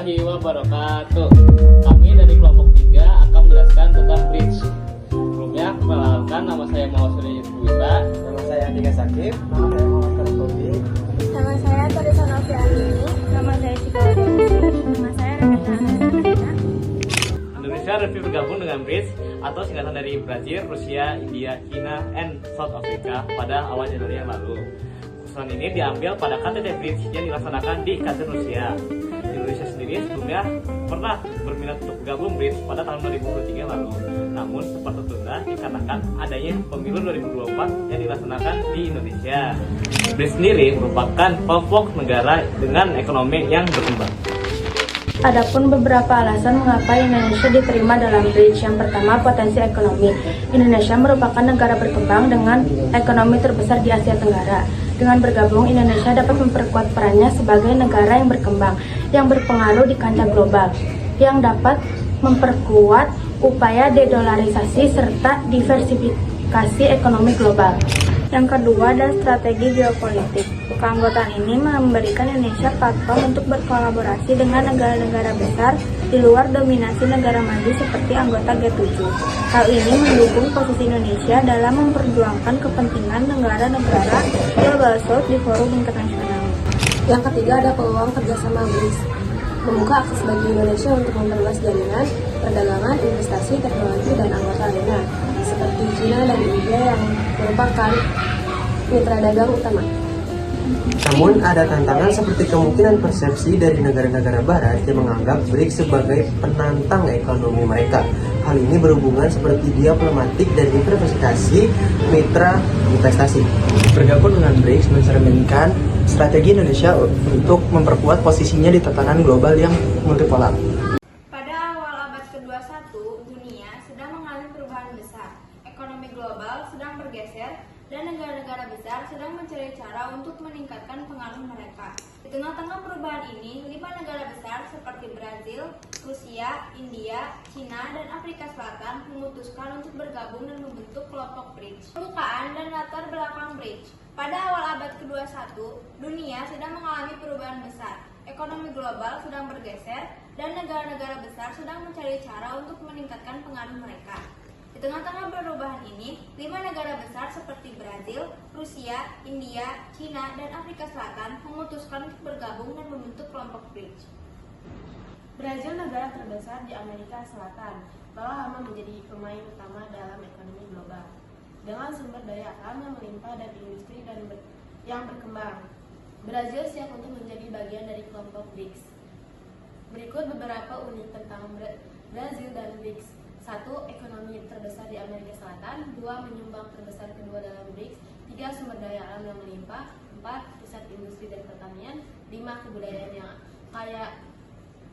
warahmatullahi wabarakatuh. Kami dari kelompok 3 akan menjelaskan tentang bridge. Sebelumnya, perkenalkan, nama saya Muhammad Surya Yusufita. Nama saya Andika Sakib. Nama saya Muhammad Karutobi. Nama saya Teresa Noviani. Nama saya Cika Dewi. Nama saya Rebecca Anastasina. Indonesia resmi bergabung dengan BRICS atau singkatan dari Brazil, Rusia, India, China, and South Africa pada awal Januari yang lalu. Keputusan ini diambil pada KTT BRICS yang dilaksanakan di Kazan, Rusia. Indonesia sendiri sebelumnya pernah berminat untuk bergabung BRICS pada tahun 2023 lalu. Namun sempat tertunda dikarenakan adanya pemilu 2024 yang dilaksanakan di Indonesia. BRICS sendiri merupakan kelompok negara dengan ekonomi yang berkembang. Adapun beberapa alasan mengapa Indonesia diterima dalam BRICS. Yang pertama, potensi ekonomi. Indonesia merupakan negara berkembang dengan ekonomi terbesar di Asia Tenggara. Dengan bergabung, Indonesia dapat memperkuat perannya sebagai negara yang berkembang, yang berpengaruh di kancah global, yang dapat memperkuat upaya dedolarisasi serta diversifikasi ekonomi global. Yang kedua adalah strategi geopolitik. Keanggotaan ini memberikan Indonesia platform untuk berkolaborasi dengan negara-negara besar di luar dominasi negara maju seperti anggota G7. Hal ini mendukung posisi Indonesia dalam memperjuangkan kepentingan negara-negara Global South di forum internasional. Yang ketiga ada peluang kerjasama BRICS, membuka akses bagi Indonesia untuk memperluas jaminan perdagangan, investasi, teknologi, dan anggota lainnya, seperti China dan India yang merupakan mitra dagang utama. Namun ada tantangan seperti kemungkinan persepsi dari negara-negara barat yang menganggap BRICS sebagai penantang ekonomi mereka. Hal ini berhubungan seperti diplomatik dan diversifikasi mitra investasi. Bergabung dengan BRICS mencerminkan strategi Indonesia untuk memperkuat posisinya di tatanan global yang multipolar. Pada awal abad ke-21, dunia sedang mengalami perubahan besar. Ekonomi global sedang bergeser dan negara-negara besar sedang mencari cara untuk meningkatkan pengaruh mereka. Di tengah-tengah perubahan ini, 5 negara besar seperti Brazil, Rusia, India, China, dan Afrika Selatan memutuskan untuk bergabung dan membentuk kelompok BRICS. Pembukaan dan latar belakang BRICS. Pada awal abad ke-21, dunia sedang mengalami perubahan besar. Ekonomi global sedang bergeser dan negara-negara besar sedang mencari cara untuk meningkatkan pengaruh mereka. Di tengah-tengah perubahan ini, 5 negara besar seperti Brazil, Rusia, India, China, dan Afrika Selatan memutuskan untuk bergabung dan membentuk kelompok BRICS. Brazil, negara terbesar di Amerika Selatan, telah lama menjadi pemain utama dalam ekonomi global. Dengan sumber daya alam yang melimpah dan industri yang berkembang, Brazil siap untuk menjadi bagian dari kelompok BRICS. Berikut beberapa unik tentang Brazil dan BRICS. 1. Ekonomi terbesar di Amerika Selatan. 2. Menyumbang terbesar kedua dalam BRICS. 3. Sumber daya alam yang melimpah. 4. Pusat industri dan pertanian. 5. Kebudayaan yang kaya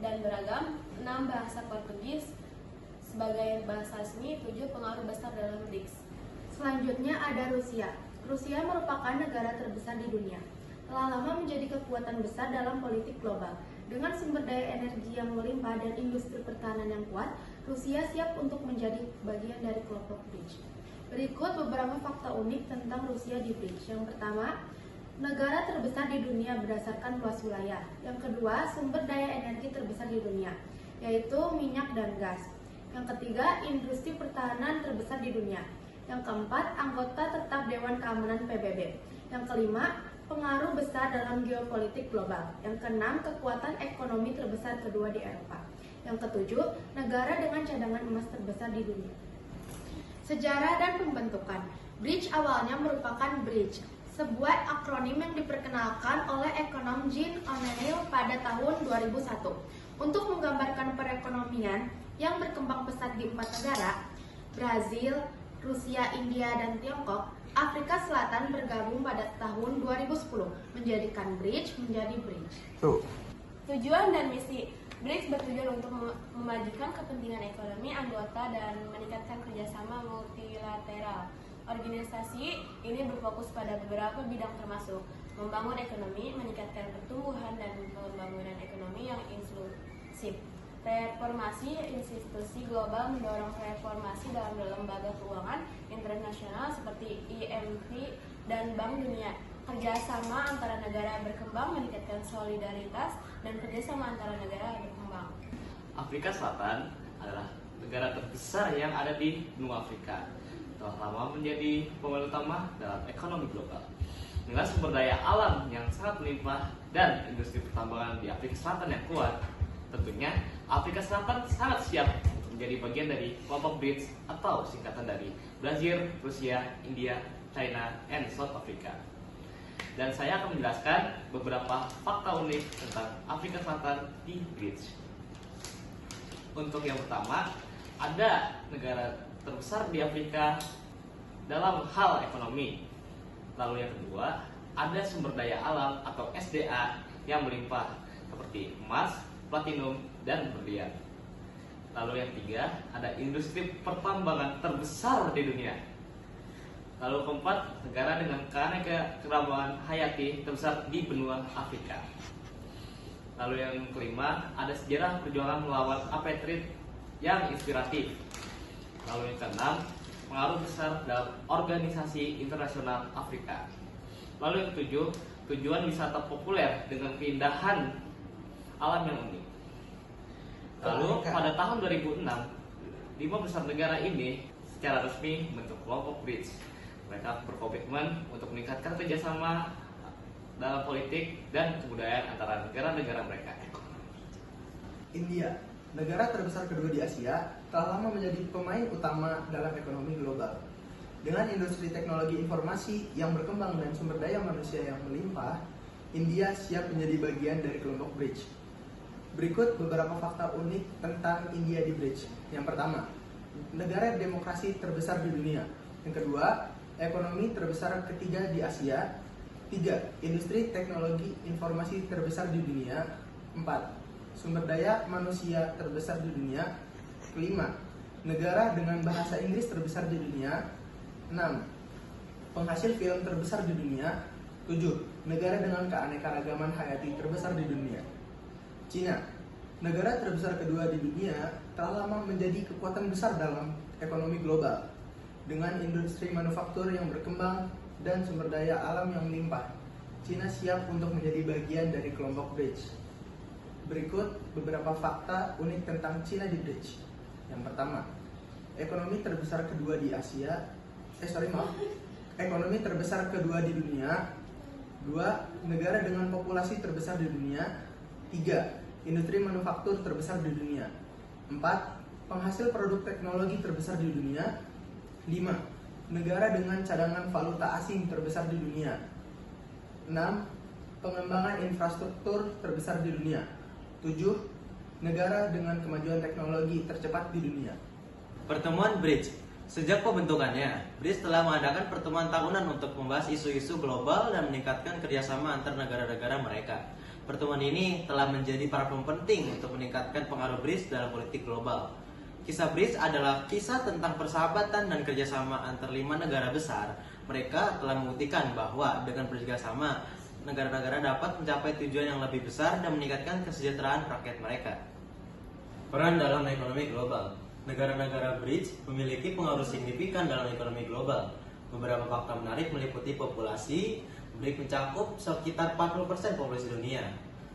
dan beragam. 6. Bahasa Portugis sebagai bahasa resmi. 7. Pengaruh besar dalam BRICS. Selanjutnya ada Rusia. Rusia merupakan negara terbesar di dunia. Telah lama menjadi kekuatan besar dalam politik global. Dengan sumber daya energi yang melimpah dan industri pertahanan yang kuat, Rusia siap untuk menjadi bagian dari kelompok BRICS. Berikut beberapa fakta unik tentang Rusia di BRICS. Yang pertama, negara terbesar di dunia berdasarkan luas wilayah. Yang kedua, sumber daya energi terbesar di dunia, yaitu minyak dan gas. Yang ketiga, industri pertahanan terbesar di dunia. Yang keempat, anggota tetap Dewan Keamanan PBB. Yang kelima, pengaruh besar dalam geopolitik global. Yang keenam, kekuatan ekonomi terbesar kedua di Eropa. Yang ketujuh, negara dengan cadangan emas terbesar di dunia. Sejarah dan pembentukan. BRICS awalnya merupakan BRICS, sebuah akronim yang diperkenalkan oleh ekonom Jean O'Neill pada tahun 2001. Untuk menggambarkan perekonomian yang berkembang pesat di 4 negara, Brazil, Rusia, India, dan Tiongkok, Afrika Selatan bergabung pada tahun 2010, menjadikan BRICS menjadi BRICS. Tujuan dan misi. BRICS bertujuan untuk memajukan kepentingan ekonomi anggota dan meningkatkan kerjasama multilateral. Organisasi ini berfokus pada beberapa bidang termasuk membangun ekonomi, meningkatkan pertumbuhan dan pembangunan ekonomi yang inklusif. Reformasi institusi global, mendorong reformasi dalam lembaga keuangan internasional seperti IMF dan Bank Dunia. Kerjasama antara negara berkembang meningkatkan solidaritas dan kerjasama antara negara berkembang. Afrika Selatan adalah negara terbesar yang ada di benua Afrika. Telah lama menjadi pemain utama dalam ekonomi global. Dengan sumber daya alam yang sangat melimpah dan industri pertambangan di Afrika Selatan yang kuat, tentunya Afrika Selatan sangat siap menjadi bagian dari kelompok BRICS atau singkatan dari Brazil, Rusia, India, China, and South Africa. Dan saya akan menjelaskan beberapa fakta unik tentang Afrika Selatan di BRICS. Untuk yang pertama, ada negara terbesar di Afrika dalam hal ekonomi. Lalu yang kedua, ada sumber daya alam atau SDA yang melimpah seperti emas, platinum, dan berlian. Lalu yang ketiga, ada industri pertambangan terbesar di dunia. Lalu keempat, negara dengan keanekaragaman hayati terbesar di benua Afrika. Lalu yang kelima, ada sejarah perjuangan melawan apartheid yang inspiratif. Lalu yang keenam, pengaruh besar dalam organisasi internasional Afrika. Lalu yang ketujuh, tujuan wisata populer dengan keindahan alam yang unik. Lalu pada tahun 2006, 5 besar negara ini secara resmi membentuk kelompok BRICS. Mereka berkomitmen untuk meningkatkan kerjasama dalam politik dan kebudayaan antara negara-negara mereka. India, negara terbesar kedua di Asia, telah lama menjadi pemain utama dalam ekonomi global. Dengan industri teknologi informasi yang berkembang dan sumber daya manusia yang melimpah, India siap menjadi bagian dari kelompok BRICS. Berikut beberapa fakta unik tentang India di BRICS. Yang pertama, negara demokrasi terbesar di dunia. Yang kedua, ekonomi terbesar ketiga di Asia. 3. Industri teknologi informasi terbesar di dunia. 4. Sumber daya manusia terbesar di dunia. 5. Negara dengan bahasa Inggris terbesar di dunia. 6. Penghasil film terbesar di dunia. 7. Negara dengan keanekaragaman hayati terbesar di dunia. Cina, negara terbesar kedua di dunia, telah lama menjadi kekuatan besar dalam ekonomi global. Dengan industri manufaktur yang berkembang dan sumber daya alam yang melimpah, Cina siap untuk menjadi bagian dari kelompok BRICS. Berikut beberapa fakta unik tentang Cina di BRICS. Yang pertama, ekonomi terbesar kedua di Asia. Ekonomi terbesar kedua di dunia. 2. Negara dengan populasi terbesar di dunia. 3. Industri manufaktur terbesar di dunia. 4. Penghasil produk teknologi terbesar di dunia. 5. Negara dengan cadangan valuta asing terbesar di dunia. 6. Pengembangan infrastruktur terbesar di dunia. 7. Negara dengan kemajuan teknologi tercepat di dunia. Pertemuan BRICS. Sejak pembentukannya, BRICS telah mengadakan pertemuan tahunan untuk membahas isu-isu global dan meningkatkan kerjasama antar negara-negara mereka. Pertemuan ini telah menjadi platform penting untuk meningkatkan pengaruh BRICS dalam politik global. Kisah BRICS adalah kisah tentang persahabatan dan kerjasama antar 5 negara besar. Mereka telah membuktikan bahwa dengan kerjasama, negara-negara dapat mencapai tujuan yang lebih besar dan meningkatkan kesejahteraan rakyat mereka. Peran dalam ekonomi global. Negara-negara BRICS memiliki pengaruh signifikan dalam ekonomi global. Beberapa fakta menarik meliputi populasi. BRICS mencakup sekitar 40% populasi dunia.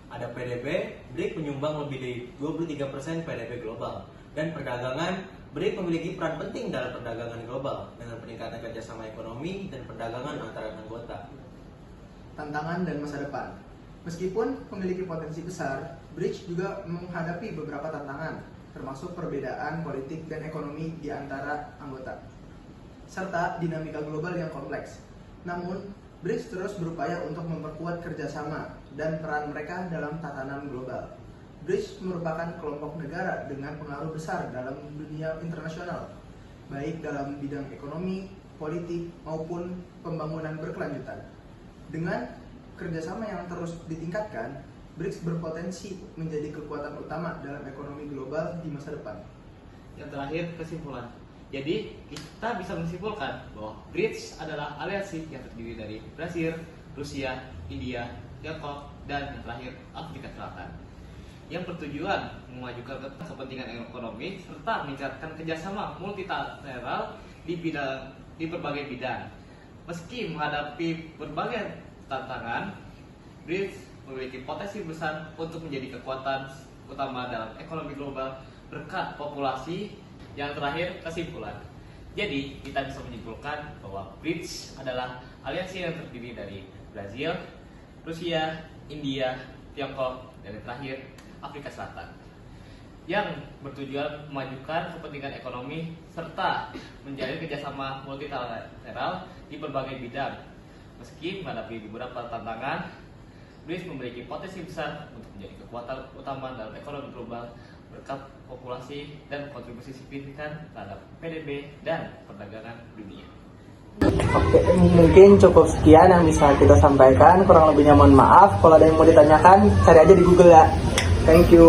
Ada PDB, BRICS menyumbang lebih dari 23% PDB global. Dan perdagangan, BRICS memiliki peran penting dalam perdagangan global dengan peningkatan kerjasama ekonomi dan perdagangan antara anggota. Tantangan dan masa depan. Meskipun memiliki potensi besar, BRICS juga menghadapi beberapa tantangan, termasuk perbedaan politik dan ekonomi di antara anggota, serta dinamika global yang kompleks. Namun, BRICS terus berupaya untuk memperkuat kerjasama dan peran mereka dalam tatanan global. BRICS merupakan kelompok negara dengan pengaruh besar dalam dunia internasional, baik dalam bidang ekonomi, politik, maupun pembangunan berkelanjutan. Dengan kerjasama yang terus ditingkatkan, BRICS berpotensi menjadi kekuatan utama dalam ekonomi global di masa depan. Yang terakhir, kesimpulan. Jadi, kita bisa menyimpulkan bahwa BRICS adalah aliansi yang terdiri dari Brazil, Rusia, India, Tiongkok, dan yang terakhir, Afrika Selatan, yang bertujuan memajukan kepentingan ekonomi serta meningkatkan kerjasama multilateral di berbagai bidang. Meski menghadapi berbagai tantangan, BRICS memiliki potensi besar untuk menjadi kekuatan utama dalam ekonomi global berkat populasi. Yang terakhir, kesimpulan. Jadi, kita bisa menyimpulkan bahwa BRICS adalah aliansi yang terdiri dari Brazil, Rusia, India, Tiongkok, dan yang terakhir, Afrika Selatan, yang bertujuan memajukan kepentingan ekonomi serta menjalin kerjasama multilateral di berbagai bidang. Meski menghadapi beberapa tantangan, BRICS memiliki potensi besar untuk menjadi kekuatan utama dalam ekonomi global berkat populasi dan kontribusi signifikan terhadap PDB dan perdagangan dunia. Oke, mungkin cukup sekian yang bisa kita sampaikan. Kurang lebihnya mohon maaf. Kalau ada yang mau ditanyakan, cari aja di Google ya. Thank you.